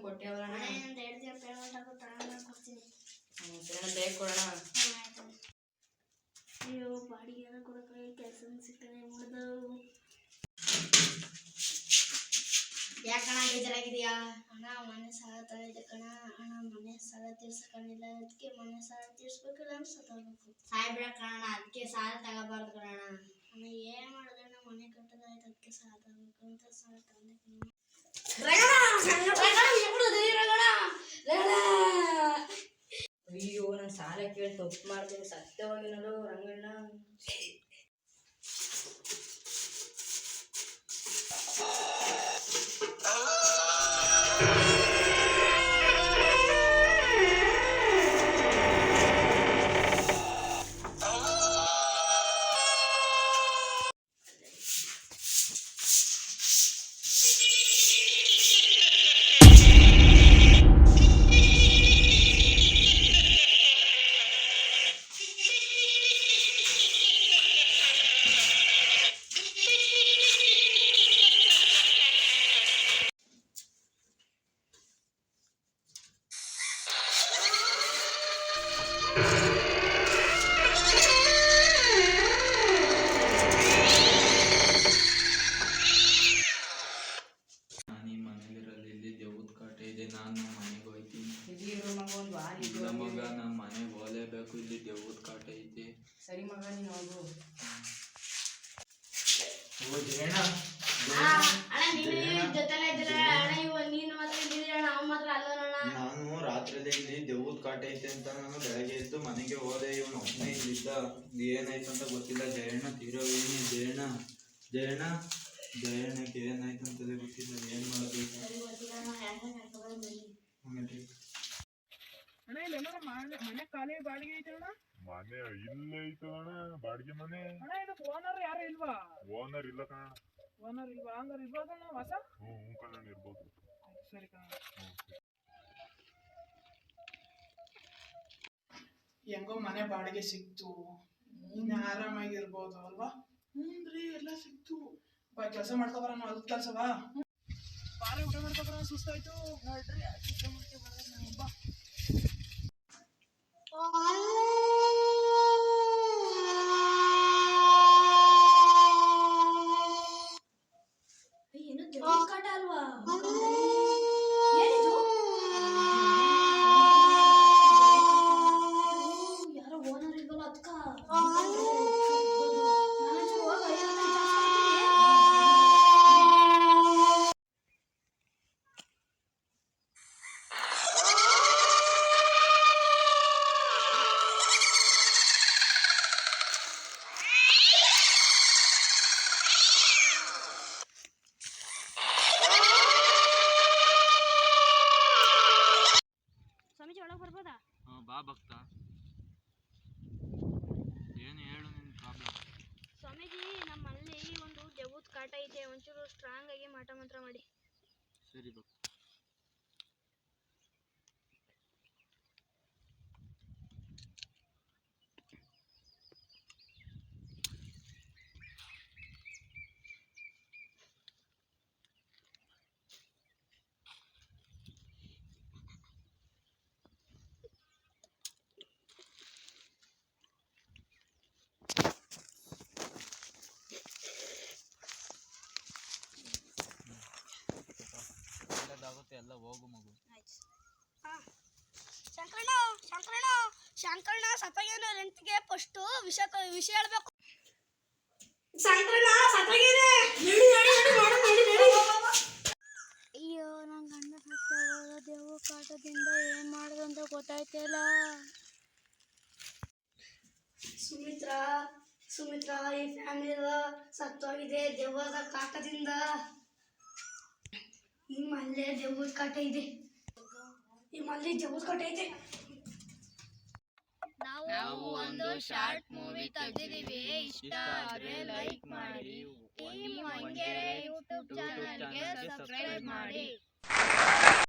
ಕೊಟ್ಟೆವಲ್ಲ ಒಂದು 2 ದಿನ ಪೇಮೆಂಟ್ ಆಗುತ್ತೆ ನಾನು ಕೊಡ್ತೀನಿ. ಬೇಗ ಕೊಡೋಣ. ಅಯ್ಯೋ ಬಾಡಿಗೆ ಏನೋ ಕೊಡೋಕೆ ಕೆಲಸ ಸಿಗ್ತಾನೆ ಮಾಡ್ದು. ಯಾಕಣ್ಣ ಬೇಜಾರಾಗಿದೆಯಾ? ಅಣ್ಣ ಮನೆ ಸಾಲ ತಗೊಂಡಿದ್ದೆ ಕಣ. ಅಣ್ಣ ಮನೆ ಸಾಲ ತೀರ್ಸಕ್ಕಾಗಿಲ್ಲ, ಅದಕ್ಕೆ ಮನೆ ಸಾಲ ತೀರ್ಸ್ಬೇಕಿಲ್ಲ ಅಂತ ಸತ್ತೋಗ್ಬೇಕು. ಸಾಯ್ಬಿಡ ಕಣ, ಅದಕ್ಕೆ ಸಾಲ ತಗೋಬಾರ್ದು ಕಣ. ಅಣ್ಣ ಏನು ಮಾಡಿದ್ರೆ ಮನೆ ಕಟ್ಟೋದಾಯ್ತು, ಅದಕ್ಕೆ ಸಾಲ ತಗೋಬೇಕು ಅಂತ ಸಾಲ ತಗೊಂಡೆ ಕಣ. ಅಯ್ಯೋ ನಾನು ಸಾಲ ಕೇಳಿ ತಪ್ಪು ಮಾಡ್ತೀನಿ, ಸತ್ಯವಾಗಿನಲ್ಲೂ ರಂಗಣ್ಣ. ನಾನು ಮನೆಗೆ ಹೋಗ್ತೀನಿ. ಇಲ್ಲ ಮಗ, ನಾನು ಮನೆಗೆ ಹೋಗಲೇಬೇಕು, ಇಲ್ಲಿ ದೇವ್ರದ ಕಾಟ ಐತೆ. ಸರಿ ಮಗ, ನೀನು ಹೋಗು. ಓ ಜಯಣ್ಣ, ನಾನು ರಾತ್ರಿಯಲ್ಲಿ ಇಲ್ಲಿ ದೇವ್ರದ ಕಾಟ ಐತೆ ಅಂತ ನಾನು ಬೆಳಗ್ಗೆ ಎದ್ದು ಮನೆಗೆ ಹೋದೆ. ಇವನು ಒಬ್ಬನೇ ಇಲ್ಲಿದ್ದ. ಏನಾಯ್ತು ಅಂತ ಗೊತ್ತಿಲ್ಲ. ಜಯಣ್ಣ ತೀರೋವೇನಿ? ಜಯಣ್ಣ ಜಯಣ್ಣ ಜಯಣ್ಣಕ್ಕೆ ಏನಾಯ್ತು ಅಂತಲೇ ಗೊತ್ತಿಲ್ಲ. ಏನ್ ಮಾಡೋದು? ಅಣ್ಣ ಇಲ್ಲೆಲ್ಲ ಮನೆ ಖಾಲಿ ಬಾಡಿಗೆ ಐತಣ್ಣ. ಮನೆ ಇಲ್ಲ ಐತಣ್ಣ, ಬಾಡಿಗೆ ಮನೆ. ಅಣ್ಣ ಇದಕ್ಕೆ ಓನರ್ ಯಾರು ಇಲ್ವಾ? ಓನರ್ ಇಲ್ಲ ಕಣ. ಓನರ್ ಇಲ್ವಾ? ಹಂಗಾರೆ ಇರ್ಬೋದಣ್ಣ ಹೊಸ? ಕಣ ಇರ್ಬೋದು. ಸರಿ ಕಣ. ಹೆಂಗೋ ಮನೆ ಬಾಡಿಗೆ ಸಿಕ್ತು, ಇನ್ನು ಆರಾಮಾಗಿರ್ಬೋದು ಅಲ್ವಾ? ಹ್ಞೂನ್ರಿ, ಎಲ್ಲ ಸಿಕ್ತು. ಬಾ ಕೆಲಸ ಮಾಡ್ಕೊಬರೋಣ. ಅದ್ ಕೆಲಸವಾ? ಬಾರಿ ಊಟ ಮಾಡ್ಕೊಬರೋಣ, ಸುಸ್ತಾಯ್ತು. ನೋಡ್ರಿ ಊಟ ಮಾಡ್ಕೊಬರೋಣ ಬಾ. ಏನು ದೇವ್ರ ಕಾಟ ಅಲ್ವಾ? ಯಾರೋ ಓನರ್ ಇಲ್ವಲ್ಲ ಅದಕ್ಕ. ಸ್ವಾಮೀಜಿ ಒಳಗೆ ಬರ್ಬೋದಾ? ಬಾ ಭಕ್ತ, ಏನು ಹೇಳು ನಿನ್ನ ಪ್ರಾಬ್ಲಮ್? ಸ್ವಾಮೀಜಿ, ನಮ್ಮಲ್ಲಿ ಒಂದು ದೇವ್ರದ ಕಾಟ ಐತೆ, ಒಂಚೂರು ಸ್ಟ್ರಾಂಗ್ ಆಗಿ ಮಾಟ ಮಂತ್ರ ಮಾಡಿ. ಸರಿ ಭಕ್ತ. ಎಲ್ಲ ಹೋಗು ಮಗು. ಶಂಕರಣ್ಣ ಸತ್ತಾಗೇನು ರೆಂಟ್ಗೆ ಫಸ್ಟ್ ವಿಷಯ ಹೇಳ್ಬೇಕು. ಅಯ್ಯೋ, ನನ್ನ ಗಂಡ ಸತ್ತೋದ ದೇವ್ರ ಕಾಟದಿಂದ ಏನ್ ಮಾಡೋದು ಅಂತ ಗೊತ್ತಾಯ್ತಿಲ್ಲ. ಸುಮಿತ್ರಾ ಈ ಫ್ಯಾಮಿಲಿ ಸತ್ತೋಗಿದೆ ದೇವ್ರದ ಕಾಟದಿಂದ. ಈ ಮಲ್ಲೆ ದೇವ್ರ ಕಾಟ ಇದೆ. ನಾವು ಒಂದು ಶಾರ್ಟ್ ಮೂವಿ ತೆಗೆದಿದ್ದೀವಿ. ಇಷ್ಟ ಆದ್ರೆ ಲೈಕ್ ಮಾಡಿ. ಈ ಮಂಗೆರೆ ಯೂಟ್ಯೂಬ್ ಚಾನಲ್ಗೆ ಸಬ್ಸ್ಕ್ರೈಬ್ ಮಾಡಿ.